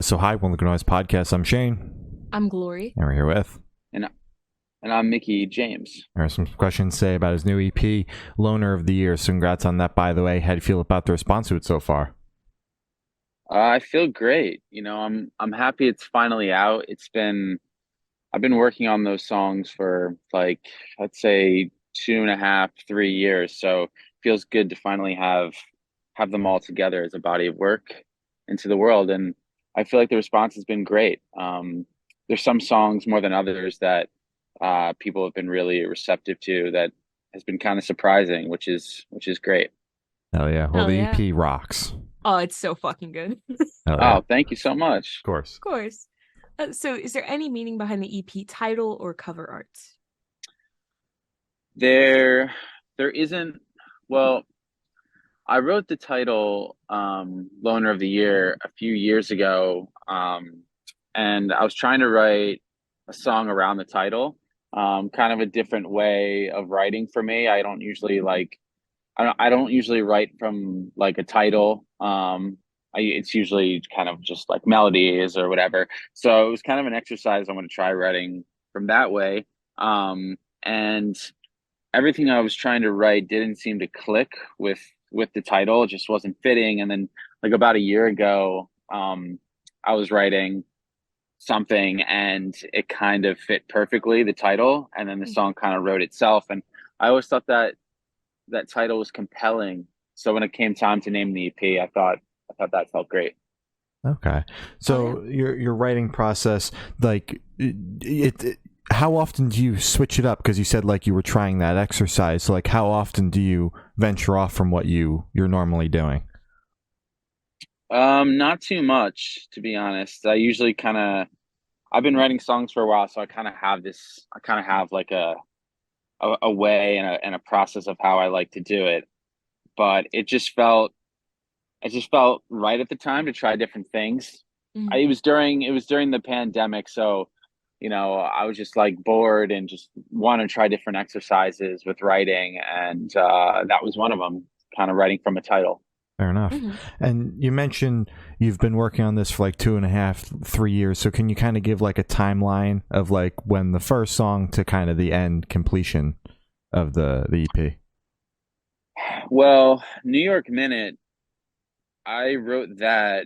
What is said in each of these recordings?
So hi, welcome to Noise Podcast. I'm Shane, I'm Glory. and we're here with. And and I'm Micky James. There are some questions to say about his new EP, Loner of the Year. So congrats on that, by the way. How do you feel about the response to it so far? I feel great. I'm happy it's finally out. I've been working on those songs for like let's say 2.5, 3 years. So it feels good to finally have them all together as a body of work into the world. And I feel like the response has been great. There's some songs more than others that people have been really receptive to that has been kind of surprising, which is great. Hell yeah. Well, Hell the yeah. EP rocks. Oh, it's so fucking good. Of Hell yeah. Oh, Of thank you so much. course. course. So, is there any meaning behind the EP title or cover art? There, there isn't. Well, I wrote the title "Loner of the Year" a few years ago, and I was trying to write a song around the title. Kind of a different way of writing for me. I don't usually write from like a title. It's usually kind of just like melodies or whatever. So it was kind of an exercise. I want to try writing from that way. And everything I was trying to write didn't seem to click with the title. It just wasn't fitting. And then like about a year ago, I was writing something and it kind of fit perfectly, the title, and then the song kind of wrote itself. And I always thought that title was compelling. So when it came time to name the EP, I thought that felt great. Okay. Oh yeah. So your writing process, like, how often do you switch it up? Because you said like you were trying that exercise. So like, how often do you venture off from what you're normally doing? Not too much, to be honest. I've been writing songs for a while, so I kind of have like a way and a process of how I like to do it. But it just felt right at the time to try different things. Mhm. It was during the pandemic, so I was just like bored and just want to try different exercises with writing, and that was one of them. Kind of writing from a title. Fair enough. Mhm. And you mentioned you've been working on this for like 2.5, 3 years. So can you kind of give like a timeline of like when the first song to kind of the end completion of the EP? Well, New York Minute, I wrote that,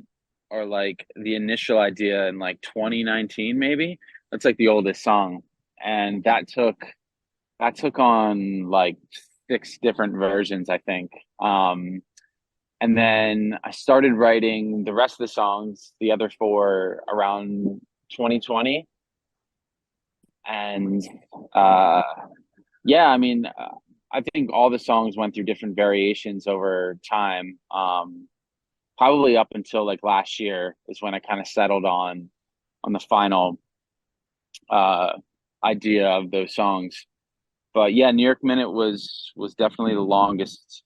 or like the initial idea in like 2019, maybe. That's like the oldest song, and that took on like six different versions, I think. And then I started writing the rest of the songs, the other four, around 2020. And uh, yeah, I mean, I think all the songs went through different variations over time. Probably up until like last year is when I kind of settled on the final uh, idea of those songs. But yeah, New York Minute was definitely the longest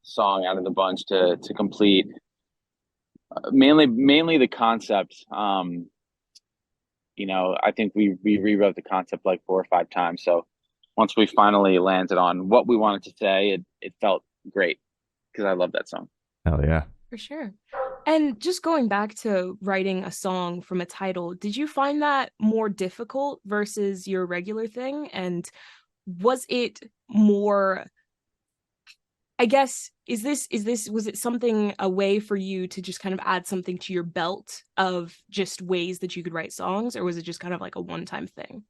song out of the bunch to complete. Mainly the concept. I think we rewrote the concept like 4 or 5 times. So once we finally landed on what we wanted to say, it felt great because I love that song. Hell yeah. For sure. And just going back to writing a song from a title, did you find that more difficult versus your regular thing? And was it more, I guess, is this was it something a way for you to just kind of add something to your belt of just ways that you could write songs, or was it just kind of like a one-time thing?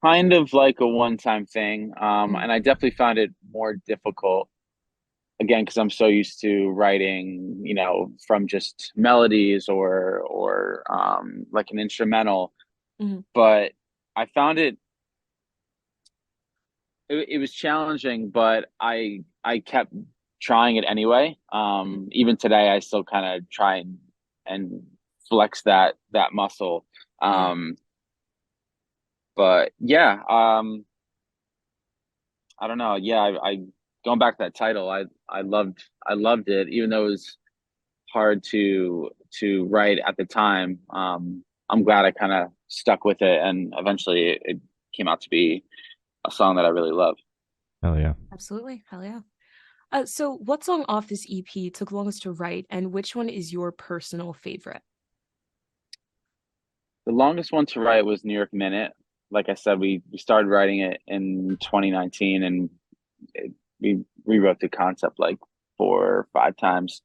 Kind of like a one-time thing. Mm. And I definitely found it more difficult again because I'm so used to writing, from just melodies or like an instrumental. Mhm. But I found it was challenging, but I kept trying it anyway. Even today, I still kind of try and flex that muscle. Yeah. Um, but yeah, I don't know. Yeah, I going back to that title, I loved it, even though it was hard to write at the time. I'm glad I kind of stuck with it, and eventually it came out to be a song that I really love. Hell yeah. Absolutely. Hell yeah. So what song off this EP took longest to write, and which one is your personal favorite? The longest one to write was New York Minute. Like I said, we started writing it in 2019, and we rewrote the concept like 4 or 5 times.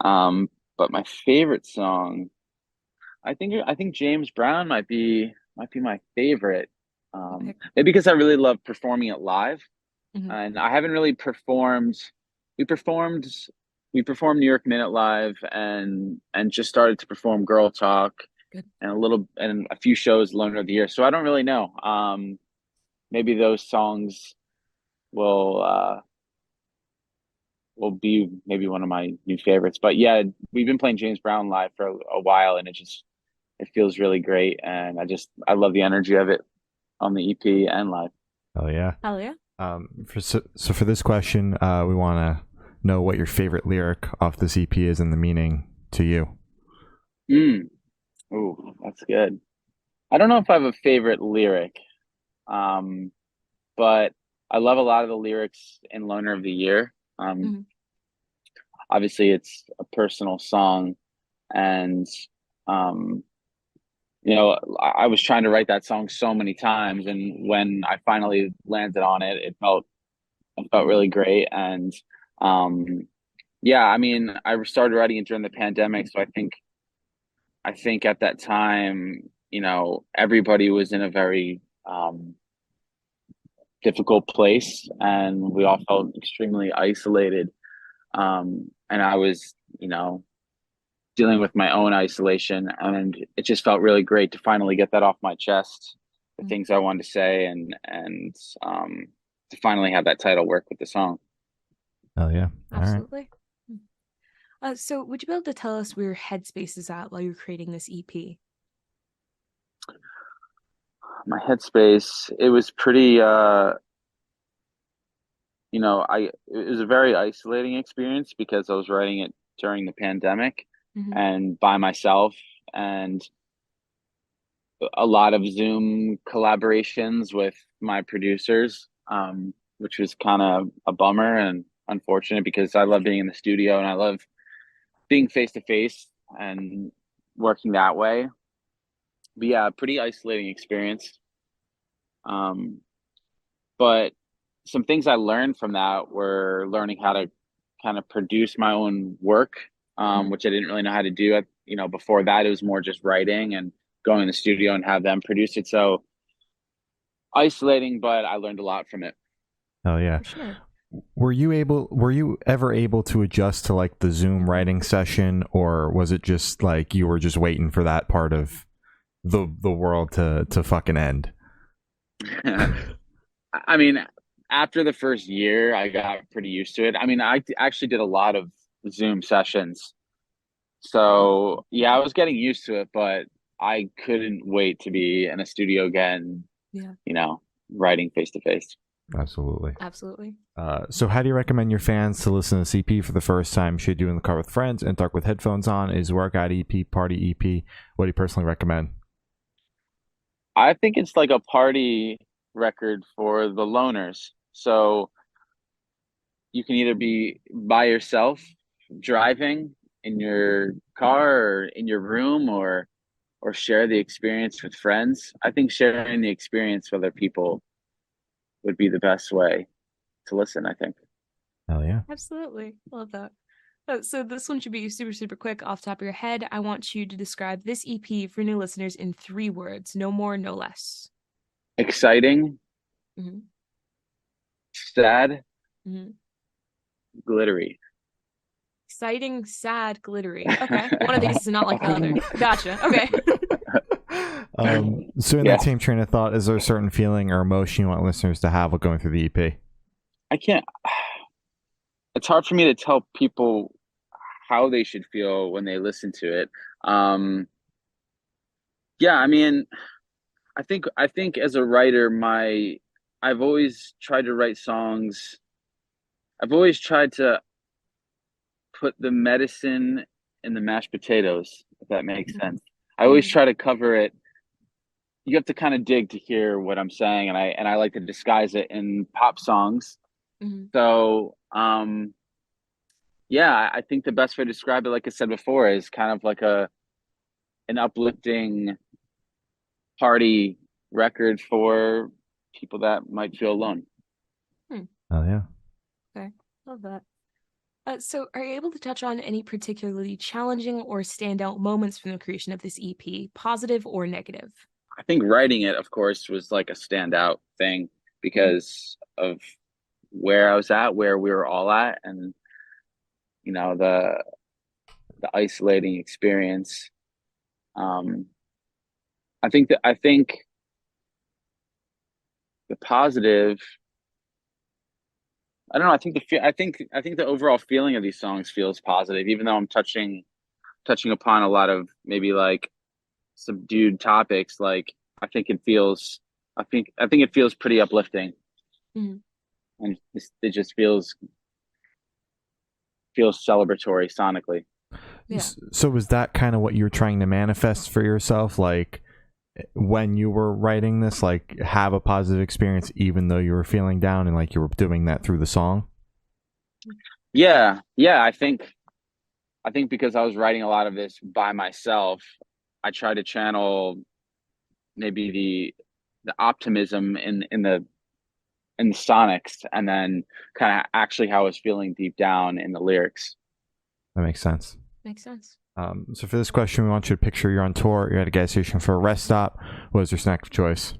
Um, but my favorite song, I think James Brown might be my favorite. Okay. Maybe because I really love performing it live, Mhm. and I haven't really performed. We performed we performed New York Minute live, and just started to perform Girl Talk Good. and a few shows Loner of the Year. So I don't really know. Maybe those songs will will be maybe one of my new favorites. But yeah, we've been playing James Brown live for a while, and it feels really great, and I love the energy of it on the EP and live. Oh yeah. Hell yeah. So for this question, we want to know what your favorite lyric off this EP is and the meaning to you. Mm. Ooh, that's good. I don't know if I have a favorite lyric, um, but I love a lot of the lyrics in Loner of the Year. Mhm. Obviously, it's a personal song, and um, I was trying to write that song so many times, and when I finally landed on it, it felt really great. And um, yeah, I mean, I started writing it during the pandemic, so I think at that time, everybody was in a very difficult place, and we all felt extremely isolated. And I was, dealing with my own isolation, and it just felt really great to finally get that off my chest, the Mhm. things I wanted to say, and to finally have that title work with the song. Oh yeah. All right. Absolutely. So would you be able to tell us where your headspace is at while you're creating this EP? My headspace, it was pretty, it was a very isolating experience because I was writing it during the pandemic Mhm. and by myself, and a lot of Zoom collaborations with my producers, which was kind of a bummer and unfortunate because I love being in the studio and I love being face to face and working that way. But yeah, pretty isolating experience. Um, but some things I learned from that were learning how to kind of produce my own work, Mhm. which I didn't really know how to do. Before that, it was more just writing and going in the studio and have them produce it. So isolating, but I learned a lot from it. Oh yeah. For sure. Were you ever able to adjust to like the Zoom writing session, or was it just like you were just waiting for that part of the world to fucking end? I mean, after the first year, I got pretty used to it. I mean, actually did a lot of Zoom sessions. So, yeah, I was getting used to it, but I couldn't wait to be in a studio again, Yeah, you know, writing face to face. Absolutely. absolutely. So how do you recommend your fans to listen to CP for the first time? Should you in the car with friends and dark with headphones on? Is workout EP, party EP? What do you personally recommend? I think it's like a party record for the loners. So you can either be by yourself driving in your car or in your room or share the experience with friends. I think sharing the experience with other people would be the best way to listen, I think. Hell yeah. Absolutely. Love that. So this one should be super, super quick off the top of your head. I want you to describe this EP for new listeners in 3 words, no more, no less. Exciting, Hmm. sad, Hmm. glittery. Exciting, sad, glittery. Okay. One of these is not like the other. Gotcha. Okay. So in Yeah, that same train of thought, is there a certain feeling or emotion you want listeners to have while going through the EP? I can't. It's hard for me to tell people how they should feel when they listen to it. Um, yeah, I mean, I think as a writer, my I've always tried to write songs. I've always tried to put the medicine in the mashed potatoes, if that makes sense. I always Hmm. try to cover it. You have to kind of dig to hear what I'm saying, and I like to disguise it in pop songs Mhm. So, yeah, I think the best way to describe it, like I said before, is kind of like a an uplifting party record for people that might feel alone. Hmm. Oh yeah. Okay, love that. So, are you able to touch on any particularly challenging or standout moments from the creation of this EP, positive or negative? I think writing it, of course, was like a standout thing Mhm. because of where I was at, where we were all at, and you know the isolating experience. Um, I think the positive. I don't know. I think the overall feeling of these songs feels positive, even though I'm touching upon a lot of maybe like subdued topics. Like I think it feels. I think it feels pretty uplifting, Mhm. and it just feels celebratory sonically. Yeah. So was that kind of what you were trying to manifest for yourself, like when you were writing this, like have a positive experience even though you were feeling down, and like you were doing that through the song? Yeah, yeah. I think because I was writing a lot of this by myself, I tried to channel maybe the optimism in the sonics, and then kind of actually how I was feeling deep down in the lyrics. That makes sense. Makes sense. So for this question, we want you to picture you're on tour, you're at a gas station for a rest stop. What is your snack of choice?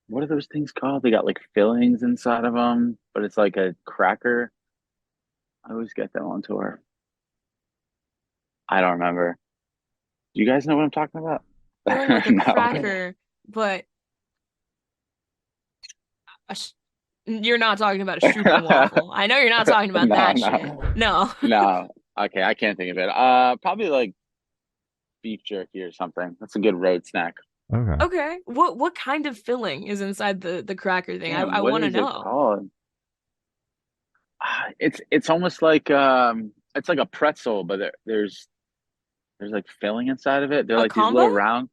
What are those things called? They got like fillings inside of them, but it's like a cracker. I always get them on tour. I don't remember. Do you guys know what I'm talking about? Filling with a No. cracker, but a you're not talking about a Waffle. I know you're not talking about No, that shit. no, No. no. Okay, I can't think of it. Probably like beef jerky or something. That's a good road snack. Okay. Okay. What kind of filling is inside the cracker thing? Damn, I what want to is it know. called? It's almost like it's like a pretzel, but there's like filling inside of it. They're A like these combo? little round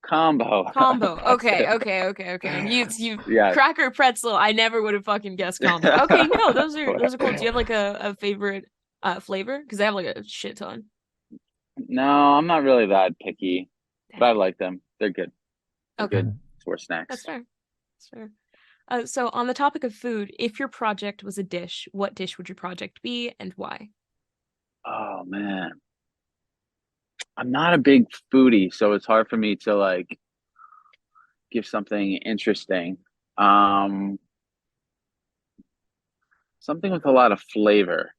combo. Combo. That's Okay, it. okay, okay, okay. You Yeah. cracker pretzel. I never would have fucking guessed combo. Okay, no, those are cool. Do you have like a favorite flavor? Because they have like a shit ton. No, I'm not really that picky, but I Dang. like them. They're good. They're Okay, good Mhm. for that's snacks. fair. That's fair. So on the topic of food, if your project was a dish, what dish would your project be and why? Oh man, I'm not a big foodie, so it's hard for me to like give something interesting. Um, Something with a lot of flavor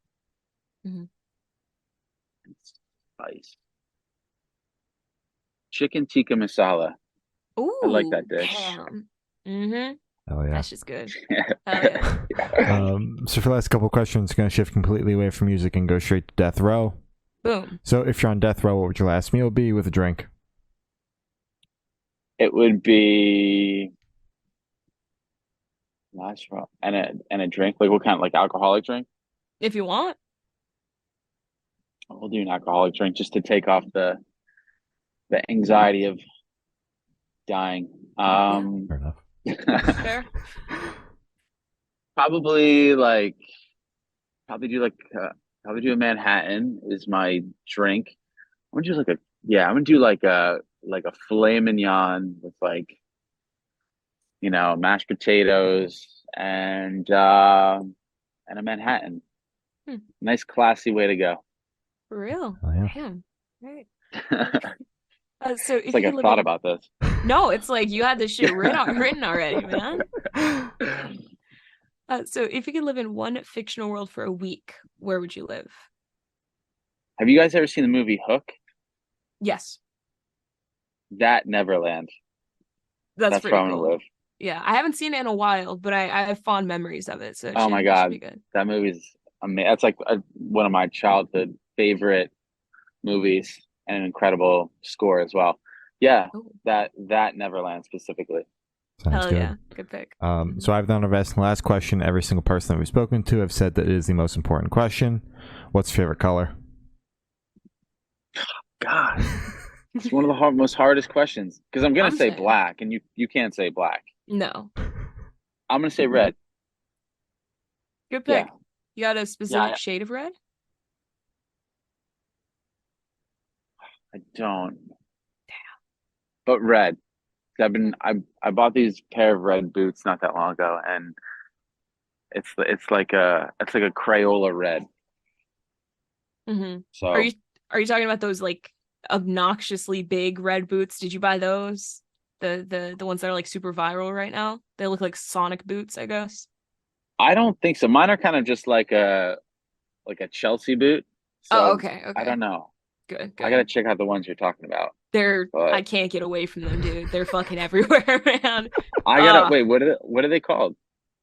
Mhm. and spice. Chicken tikka masala. I like Ooh, that dish. damn. Mm-hmm. Oh yeah. That's just good. Hell yeah. So for the last couple of questions, going to shift completely away from music and go straight to death row. Boom. So if you're on death row, what would your last meal be with a drink? It would be last row and a drink. Like what kind? Like alcoholic drink? If you want. We'll do an alcoholic drink just to take off the anxiety of dying. Yeah, Fair enough. that's fair. Probably like probably do like probably do a Manhattan is my drink. I'm gonna do like a yeah. I'm gonna do like a filet mignon with like mashed potatoes and a Manhattan. Hmm, Nice classy way to go. for real. Oh yeah. Damn. Right. It's So if you like could I've live thought in about this. no, it's like you had this shit written already, man. So if you could live in one fictional world for a week, where would you live? Have you guys ever seen the movie Hook? Yes, That Neverland. that's That's where pretty I'm gonna cool. live. Yeah, I haven't seen it in a while, but I have fond memories of it, so Oh my it should be God, good. that movie's amazing. That's like one of my childhood favorite movies and an incredible score as well. Yeah, Oh, that Neverland specifically. Sounds hell good. yeah, good pick. So I've done our best. And the last question, every single person that we've spoken to have said that it is the most important question. What's your favorite color? God, it's one of the most hardest questions because I'm gonna I'm say saying black, and you can't say black. no. I'm gonna say red. Good Yeah, pick. You got a yeah. specific shade of red? I don't, but red. I bought these pair of red boots not that long ago, and it's like a Crayola red. Mm-hmm. Are So you are you talking about those like obnoxiously big red boots? Did you buy those? The ones that are like super viral right now? They look like Sonic boots, I guess. I don't think so. Mine are kind of just like a Chelsea boot. Oh, So okay, I okay. don't know. Good, I gotta good. check out the ones you're talking about. I But can't get away from them, dude. They're fucking everywhere, man. I gotta Uh, wait. What are they called?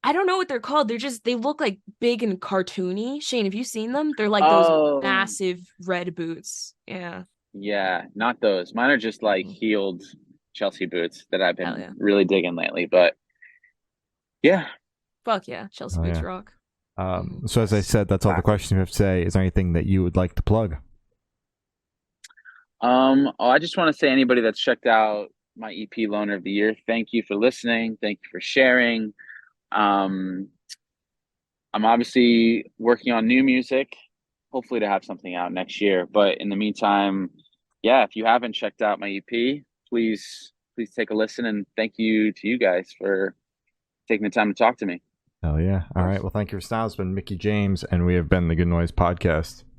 I don't know what they're called. They look like big and cartoony. Shane, have you seen them? They're like those Oh, massive red boots. Yeah. yeah, not those. Mine are just like Mhm. heeled Chelsea boots that I've Hell been yeah. really digging lately. But yeah, Fuck yeah. Chelsea Oh boots yeah. rock. Mhm. So as I said, that's all the questions we have to say. Is there anything that you would like to plug? I just want to say anybody that's checked out my EP Loner of the Year, thank you for listening. Thank you for sharing. Um, I'm obviously working on new music, hopefully to have something out next year. But in the meantime, yeah, if you haven't checked out my EP, please take a listen, and thank you to you guys for taking the time to talk to me. Hell yeah. Of All right. course. Well, thank you for now. It's been Micky James, and we have been the Good Noise Podcast.